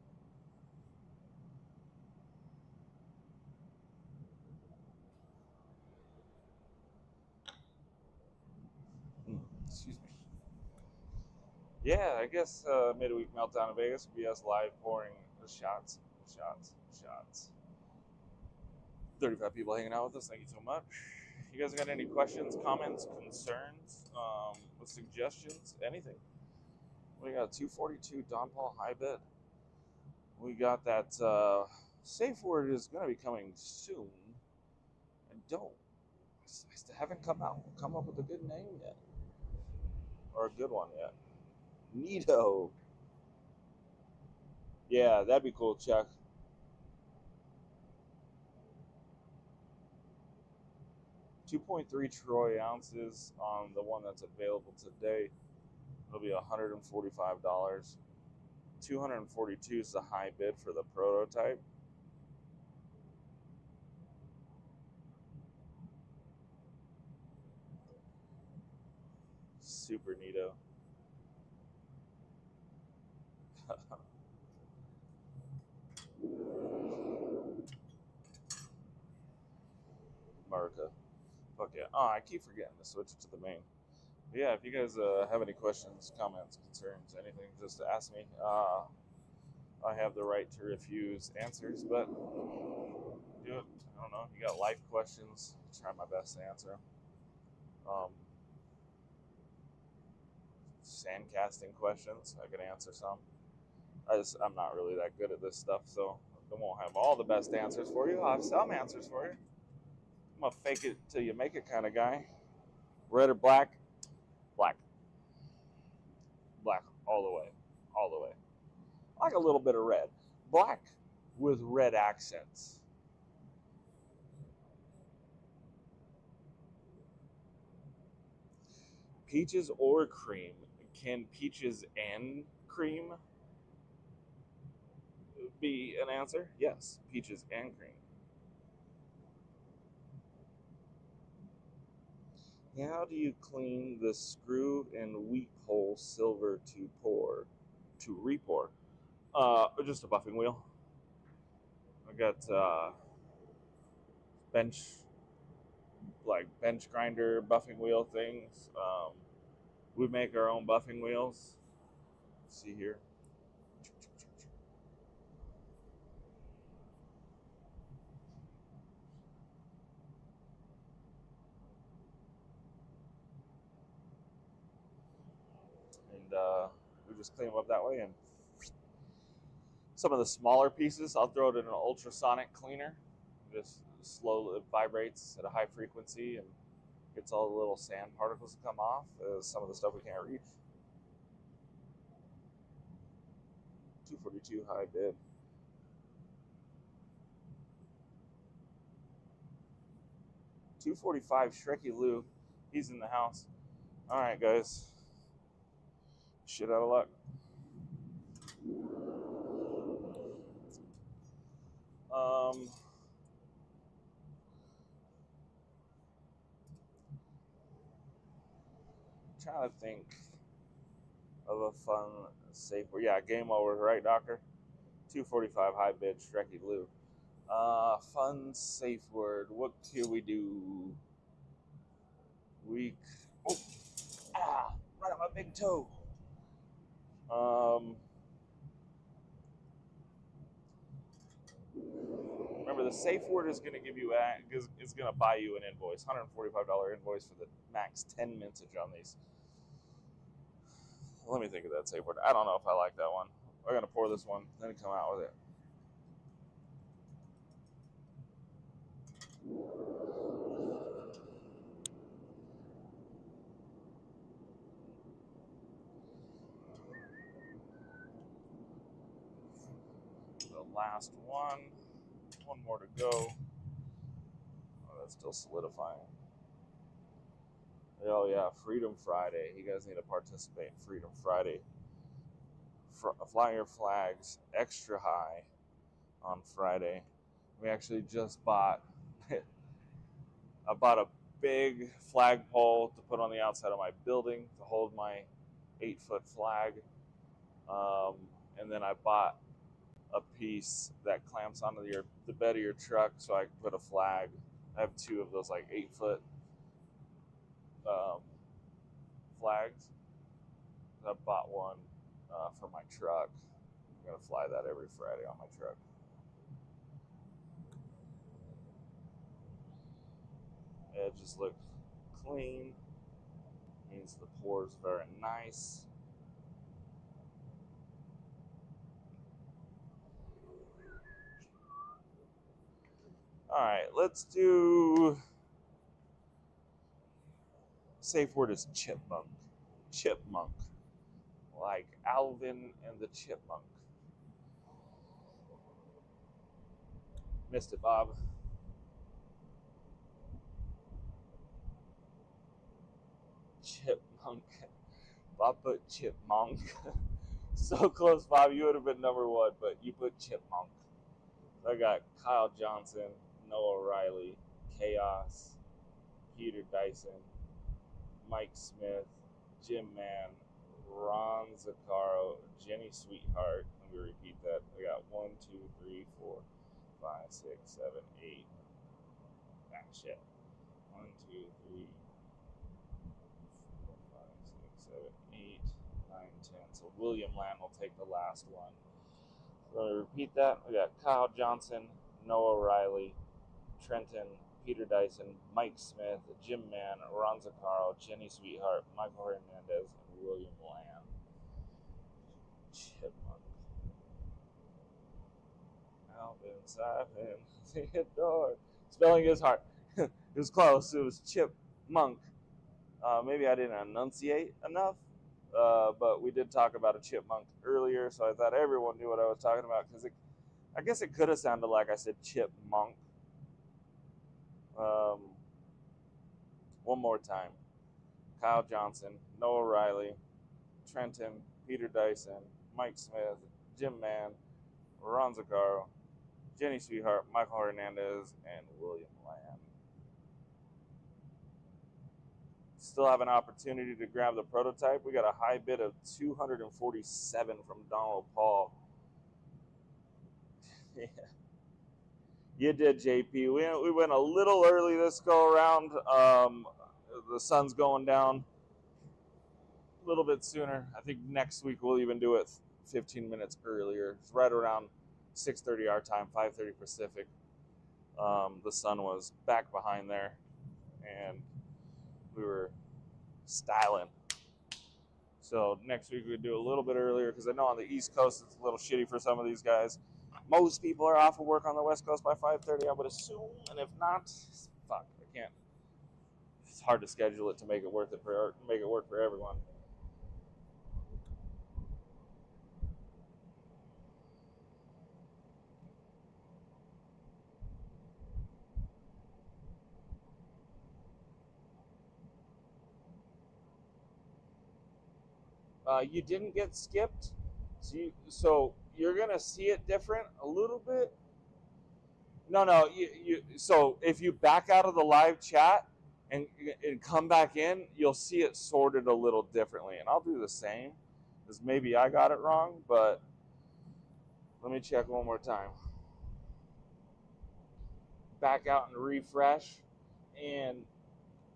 Excuse me. Yeah, I guess Midweek Meltdown in Vegas will be us live pouring the shots. 35 people hanging out with us. Thank you so much. You guys got any questions, comments, concerns, suggestions, anything? We got 242 Don Paul high bid. We got that safe word is going to be coming soon. I still haven't come up with a good name yet, or a good one yet. Neato. Yeah, that'd be cool, Chuck. $2.3 troy ounces on the one that's available today. It'll be $145. 242 is the high bid for the prototype. Super neato. America. Fuck yeah. Oh, I keep forgetting to switch it to the main. But yeah, if you guys have any questions, comments, concerns, anything, just ask me. I have the right to refuse answers, but do it. I don't know. If you got life questions, try my best to answer them. Sand casting questions, I can answer some. I'm not really that good at this stuff, so I won't have all the best answers for you. I'll have some answers for you. I'm a fake it till you make it kind of guy. Red or black? Black. Black all the way. All the way. I like a little bit of red. Black with red accents. Peaches or cream? Can peaches and cream be an answer? Yes, peaches and cream. How do you clean the screw and wheat hole silver to repour? Just a buffing wheel. I got bench grinder buffing wheel things. We make our own buffing wheels. Let's see here. just clean them up that way. And some of the smaller pieces, I'll throw it in an ultrasonic cleaner. Just slowly, it vibrates at a high frequency and gets all the little sand particles to come off. Some of the stuff we can't reach. 242 high bid. $245 Shreky Lou. He's in the house. All right, guys. Shit out of luck. Trying to think of a fun safe word. Yeah, game over, right, Doctor? 245 high bid, Shreky Lou. Fun safe word. What can we do? Right on my big toe. Remember, the safe word is going to give you is going to buy you an invoice, $145 invoice for the max 10 mintage on these. Let me think of that safe word. I don't know if I like that one. We're going to pour this one, then come out with it. The last one more to go. Oh, that's still solidifying. Oh yeah, Freedom Friday. You guys need to participate in Freedom Friday. Fly your flags extra high on Friday. We actually just bought I bought a big flagpole to put on the outside of my building to hold my 8-foot flag. And then I bought a piece that clamps onto the bed of your truck so I can put a flag. I have 2 of those like 8-foot flags. I bought one for my truck. I'm going to fly that every Friday on my truck. Edges look clean. Means the pour's very nice. Alright, let's do... Safe word is chipmunk. Chipmunk. Like Alvin and the Chipmunk. Missed it, Bob. Chipmunk. Bob put chipmunk. So close, Bob. You would have been number 1, but you put chipmunk. So I got Kyle Johnson, Noah Riley, Chaos, Peter Dyson, Mike Smith, Jim Mann, Ron Zaccaro, Jenny Sweetheart. Let me repeat that. I got 1, 2, 3, 4, 5, 6, 7, 8. Ah, shit. 1, 2, 3, 4, 5, 6, 7, 8, 9, 10. So William Land will take the last one. So let me repeat that. We got Kyle Johnson, Noah Riley, Trenton, Peter Dyson, Mike Smith, Jim Mann, Ron Zaccaro, Jenny Sweetheart, Michael Hernandez, and William Lamb. Chipmunk. Alvin, Simon, Theodore. Spelling is hard. It was close. It was chipmunk. Maybe I didn't enunciate enough, but we did talk about a chipmunk earlier, so I thought everyone knew what I was talking about, because I guess it could have sounded like I said chipmunk. One more time. Kyle Johnson, Noah Riley, Trenton, Peter Dyson, Mike Smith, Jim Mann, Ron Zaccaro, Jenny Sweetheart, Michael Hernandez, and William Lamb. Still have an opportunity to grab the prototype. We got a high bid of $247 from Donald Paul. Yeah. You did, JP. We went a little early this go around. The sun's going down a little bit sooner. I think next week we'll even do it 15 minutes earlier. It's right around 6:30 our time, 5:30 Pacific. The sun was back behind there, and we were styling. So next week we do a little bit earlier because I know on the East Coast it's a little shitty for some of these guys. Most people are off of work on the West Coast by 5:30, I would assume, and if not, fuck, I can't. It's hard to schedule it to make it work for everyone. You didn't get skipped, so you're gonna see it different a little bit. No. So if you back out of the live chat and come back in, you'll see it sorted a little differently. And I'll do the same, because maybe I got it wrong, but let me check one more time. Back out and refresh, and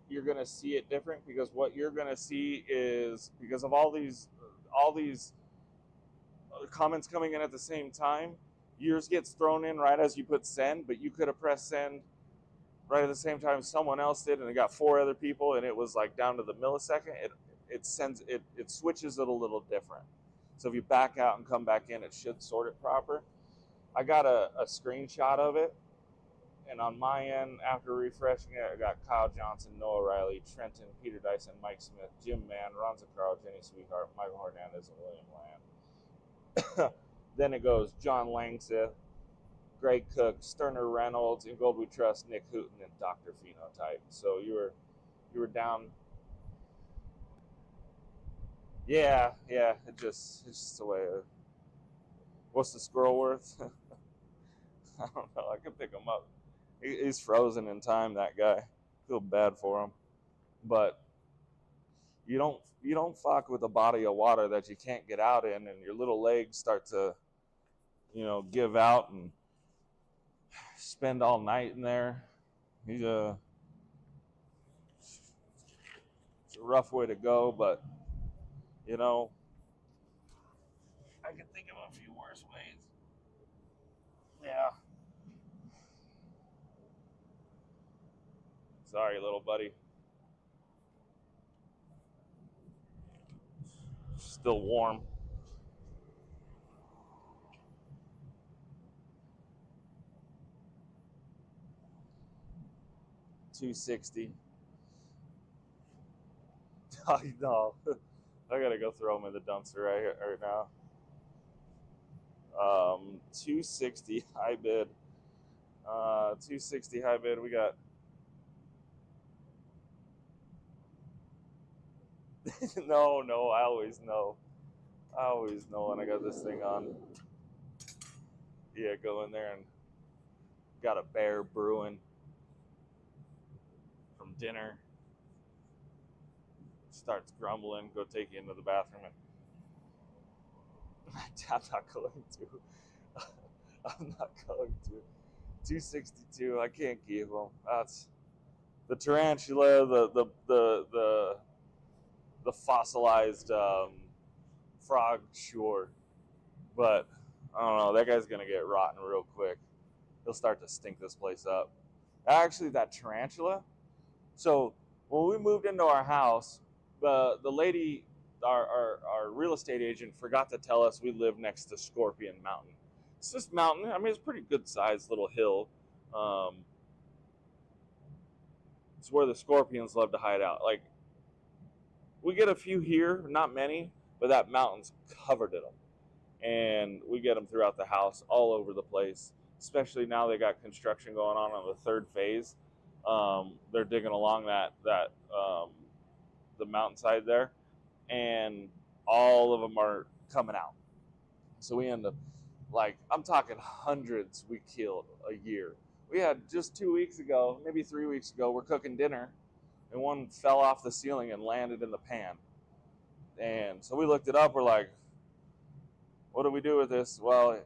you're gonna see it different, because what you're gonna see is, because of all these comments coming in at the same time, yours gets thrown in right as you put send, but you could have pressed send right at the same time someone else did, and it got 4 other people, and it was like down to the millisecond. It switches it a little different. So if you back out and come back in, it should sort it proper. I got a screenshot of it, and on my end, after refreshing it, I got Kyle Johnson, Noah Riley, Trenton, Peter Dyson, Mike Smith, Jim Mann, Ron Zaccaro, Jenny Sweetheart, Michael Hernandez, and William Land. Then it goes John Langseth, Greg Cook, Sterner Reynolds, In Gold We Trust, Nick Hooten, and Dr. Phenotype. So you were down. Yeah. It's just the way. What's the squirrel worth? I don't know. I could pick him up. He's frozen in time. That guy. I feel bad for him, but you don't fuck with a body of water that you can't get out in, and your little legs start to, give out and spend all night in there. It's a rough way to go, but I can think of a few worse ways. Yeah. Sorry, little buddy. Still warm. $260. I know. I gotta go throw them in the dumpster right now. $260 high bid. $260 high bid. We got. No. I always know when I got this thing on. Yeah, go in there and got a bear brewing from dinner. Starts grumbling. Go take you into the bathroom, and I'm not going to. I'm not going to. 262. I can't keep them. That's the tarantula, the fossilized frog, sure, but I don't know. That guy's gonna get rotten real quick. He'll start to stink this place up. Actually, that tarantula. So when we moved into our house, the lady, our real estate agent, forgot to tell us we live next to Scorpion Mountain. It's this mountain. I mean, it's a pretty good sized little hill. It's where the scorpions love to hide out. Like, we get a few here, not many, but that mountain's covered in them. And we get them throughout the house, all over the place. Especially now they got construction going on the 3rd phase. They're digging along the mountainside there, and all of them are coming out. So we end up, like, I'm talking hundreds we killed a year. We had just 2 weeks ago, maybe 3 weeks ago, we're cooking dinner, and one fell off the ceiling and landed in the pan. And so we looked it up. We're like, what do we do with this? Well,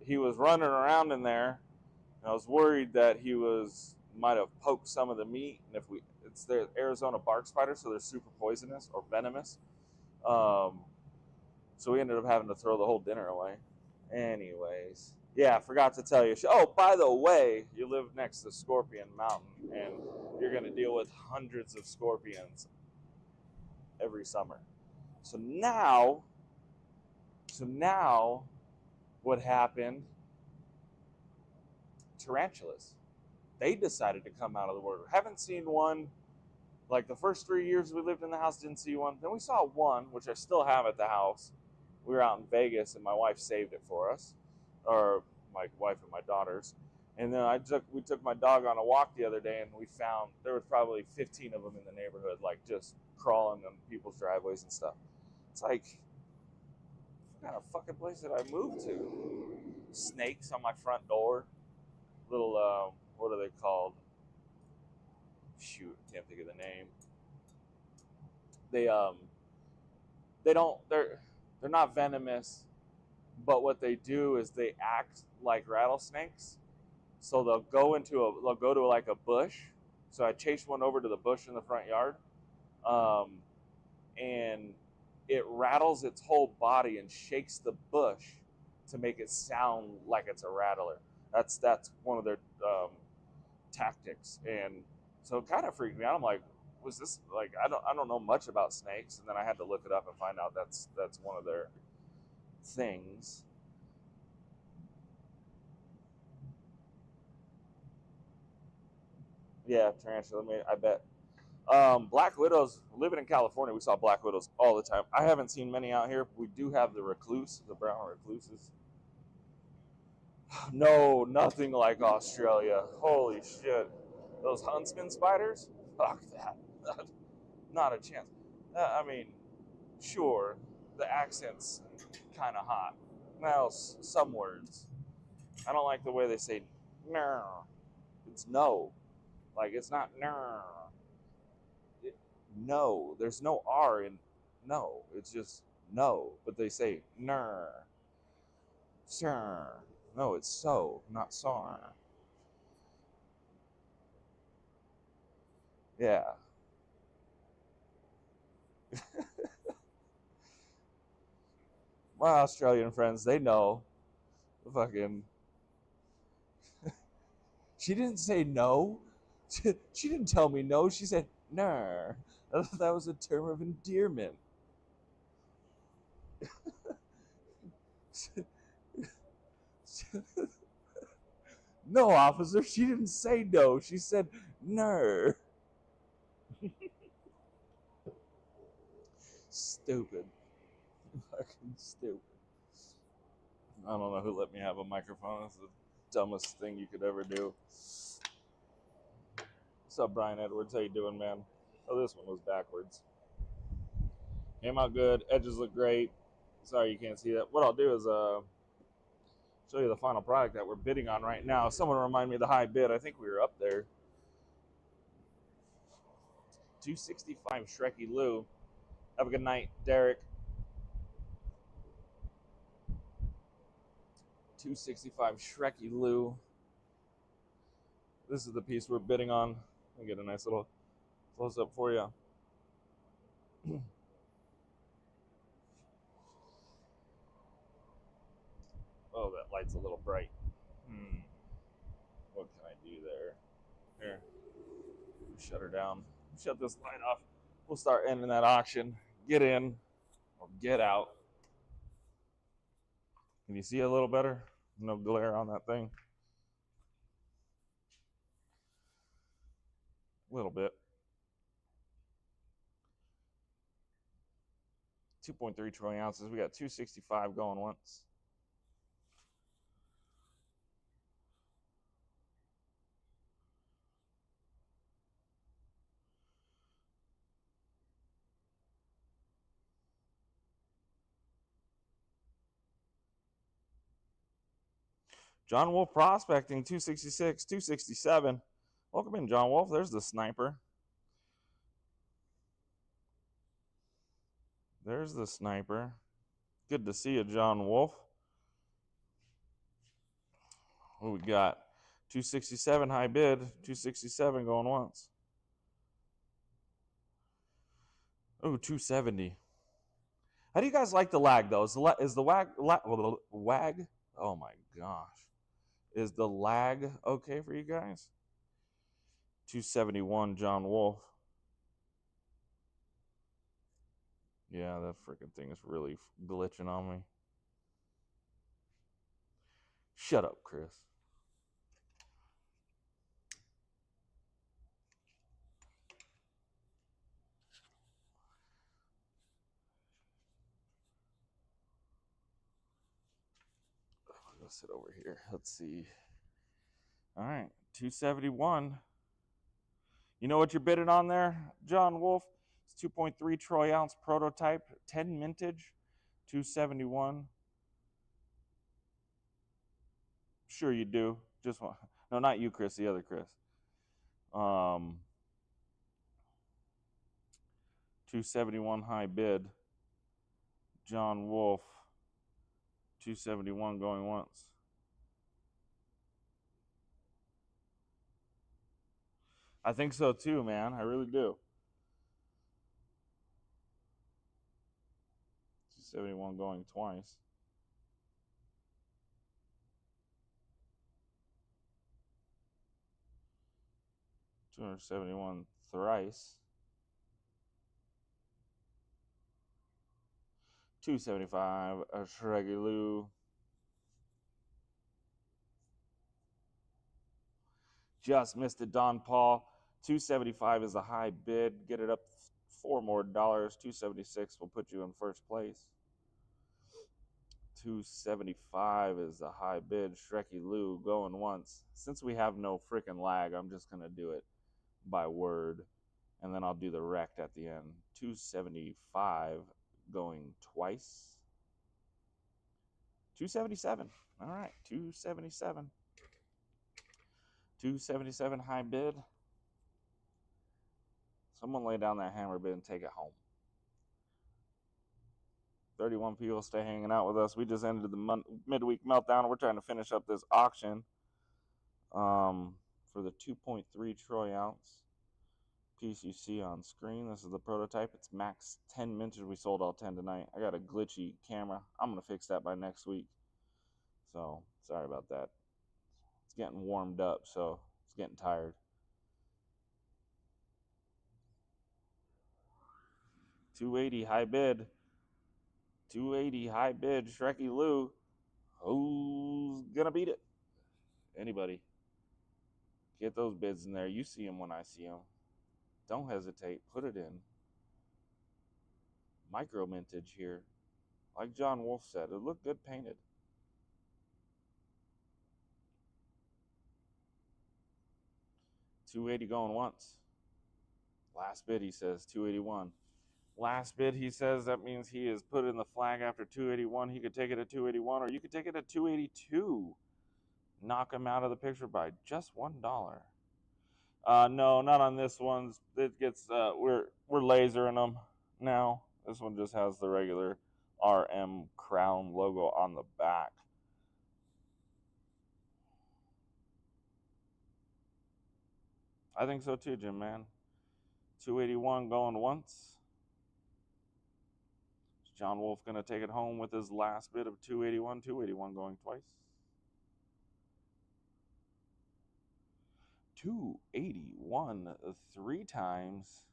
he was running around in there, and I was worried that he might have poked some of the meat. And it's their Arizona bark spider, so they're super poisonous or venomous. So we ended up having to throw the whole dinner away. Anyways, yeah, I forgot to tell you. Oh, by the way, you live next to Scorpion Mountain, and you're going to deal with hundreds of scorpions every summer. So now what happened? Tarantulas. They decided to come out of the woodwork. Haven't seen one. Like the first 3 years we lived in the house, didn't see one. Then we saw one, which I still have at the house. We were out in Vegas, and my wife saved it for us, or my wife and my daughters. And then we took my dog on a walk the other day, and we found there was probably 15 of them in the neighborhood, like just crawling on people's driveways and stuff. It's like, what kind of fucking place did I move to? Snakes on my front door. Little, what are they called? Shoot, can't think of the name. They're not venomous, but what they do is they act like rattlesnakes. So they'll go to like a bush. So I chased one over to the bush in the front yard, and it rattles its whole body and shakes the bush to make it sound like it's a rattler. That's one of their tactics, and so it kind of freaked me out. I'm like, was this like I don't know much about snakes, and then I had to look it up and find out that's one of their things. Yeah, tarantula. I bet. Black widows. Living in California, we saw black widows all the time. I haven't seen many out here. We do have the recluse, the brown recluses. No, nothing like Australia. Holy shit. Those huntsman spiders? Fuck that. Not a chance. I mean, sure, the accent's kind of hot. Well, some words. I don't like the way they say no. It's no. Like, it's not no. No. There's no R in no. It's just no. But they say no. Sir. No, it's so, not sar. Yeah. My Australian friends, they know. Fucking. She didn't say no. She didn't tell me no. She said, "Ner." That was a term of endearment. No, officer, she didn't say no. She said, "Ner." Stupid. Fucking stupid. I don't know who let me have a microphone. It's the dumbest thing you could ever do. What's up, Brian Edwards? How you doing, man? Oh, this one was backwards. Came out good. Edges look great. Sorry you can't see that. What I'll do is show you the final product that we're bidding on right now. Someone remind me of the high bid. I think we were up there. 265 Shreky Lou. Have a good night, Derek. 265 Shreky Lou. This is the piece we're bidding on. I'll get a nice little close up for you. Oh, that light's a little bright. What can I do there? Here, shut her down. Shut this light off. We'll start ending that auction. Get in or get out. Can you see a little better? No glare on that thing. A little bit. 2.3 trillion ounces. We got 265 going once. John Wolf Prospecting, 266, 267. Welcome in, John Wolf. There's the sniper. There's the sniper. Good to see you, John Wolf. What we got? 267 high bid. 267 going once. Oh, 270. How do you guys like the lag, though? Is the wag? Oh, my gosh. Is the lag okay for you guys? 271, John Wolf. Yeah, that freaking thing is really glitching on me. Shut up, Chris. I'm gonna sit over here. Let's see. All right, 271. You know what you're bidding on there, John Wolf? It's 2.3 troy ounce prototype, 10 mintage, 271. Sure you do. Just one. No, not you, Chris. The other Chris. 271 high bid. John Wolf. 271 going once. I think so too, man. I really do. 271 going twice. 271 thrice. 275 a Shregulu. Just missed it, Don Paul. 275 is the high bid. Get it up $4 more. 276 will put you in first place. 275 is the high bid. Shreky Lou going once. Since we have no freaking lag, I'm just going to do it by word. And then I'll do the rect at the end. 275 going twice. 277. All right, 277. 277 high bid. Someone lay down that hammer bid and take it home. 31 people stay hanging out with us. We just ended the midweek meltdown. We're trying to finish up this auction for the 2.3 troy ounce piece you see on screen. This is the prototype. It's max 10 minutes. We sold all 10 tonight. I got a glitchy camera. I'm going to fix that by next week. So sorry about that. It's getting warmed up, so it's getting tired. 280 high bid. 280 high bid. Shreky Lou. Who's gonna beat it? Anybody. Get those bids in there. You see them when I see them. Don't hesitate. Put it in. Micro mintage here. Like John Wolf said, it looked good painted. $280 going once. Last bid, he says, $281. Last bid, he says, that means he has put in the flag after $281. He could take it at $281, or you could take it at $282. Knock him out of the picture by just $1. No, not on this one. It gets we're lasering them now. This one just has the regular RM crown logo on the back. I think so too, Jim, man. 281 going once. Is John Wolf going to take it home with his last bid of 281? 281 going twice. 281 three times.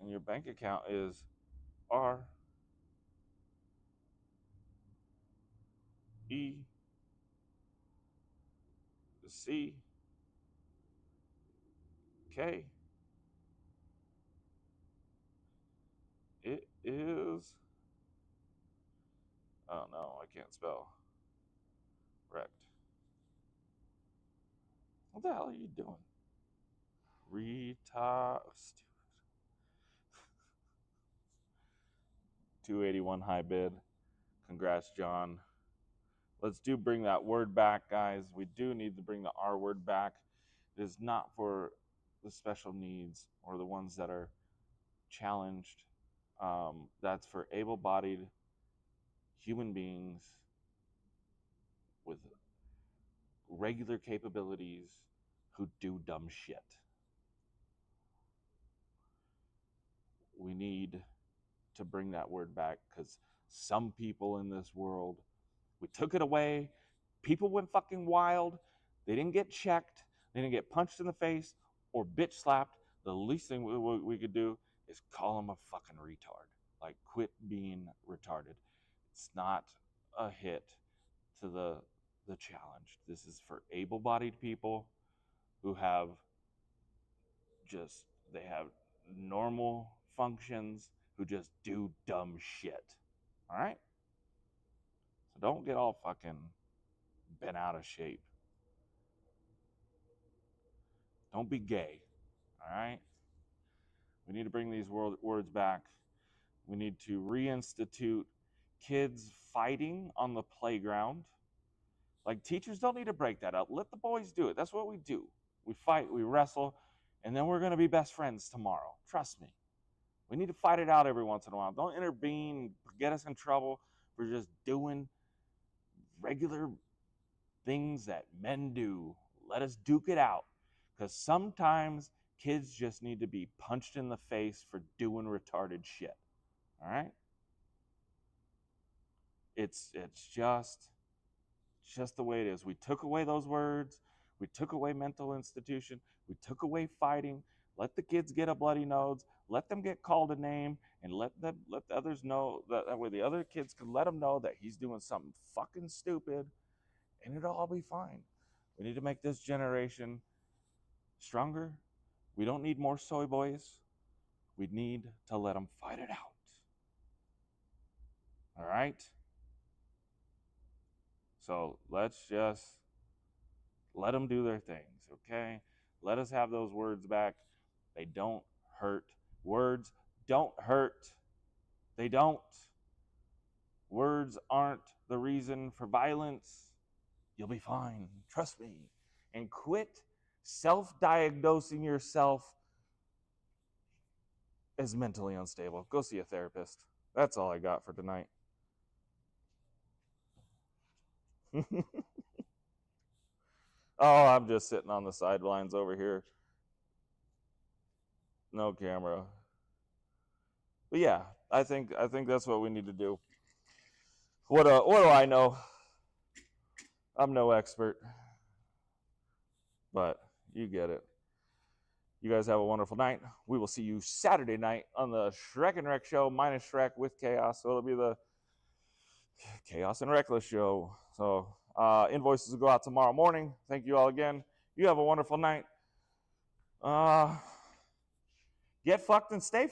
And your bank account is R E C K. It is. Oh no, I can't spell. Wrecked. What the hell are you doing? Stupid. 281 high bid. Congrats, John. Let's bring that word back, guys. We do need to bring the R word back. It is not for the special needs or the ones that are challenged. That's for able-bodied human beings with regular capabilities who do dumb shit. We need to bring that word back because some people in this world, we took it away. People went fucking wild. They didn't get checked. They didn't get punched in the face or bitch slapped. The least thing we could do is call them a fucking retard. Like, quit being retarded. It's not a hit to the challenge. This is for able-bodied people who have they have normal functions, who just do dumb shit. All right? So don't get all fucking bent out of shape. Don't be gay. All right? We need to bring these words back. We need to reinstitute kids fighting on the playground. Like, teachers don't need to break that up. Let the boys do it. That's what we do. We fight, we wrestle, and then we're going to be best friends tomorrow. Trust me. We need to fight it out every once in a while. Don't intervene, get us in trouble for just doing regular things that men do. Let us duke it out. Because sometimes kids just need to be punched in the face for doing retarded shit. All right? It's just the way it is. We took away those words. We took away mental institution. We took away fighting. Let the kids get a bloody nose. Let them get called a name, and let the others know that way the other kids can let him know that he's doing something fucking stupid, and it'll all be fine. We need to make this generation stronger. We don't need more soy boys. We need to let them fight it out. All right? So let's just let them do their things, okay? Let us have those words back. They don't hurt. Words don't hurt. They don't. Words aren't the reason for violence. You'll be fine. Trust me. And quit self-diagnosing yourself as mentally unstable. Go see a therapist. That's all I got for tonight. Oh, I'm just sitting on the sidelines over here. No camera. But yeah, I think that's what we need to do. What do I know? I'm no expert. But you get it. You guys have a wonderful night. We will see you Saturday night on the Shrek and Wreck show, minus Shrek with Chaos. So it'll be the Chaos and Reckless show. So invoices will go out tomorrow morning. Thank you all again. You have a wonderful night. Get fucked and stay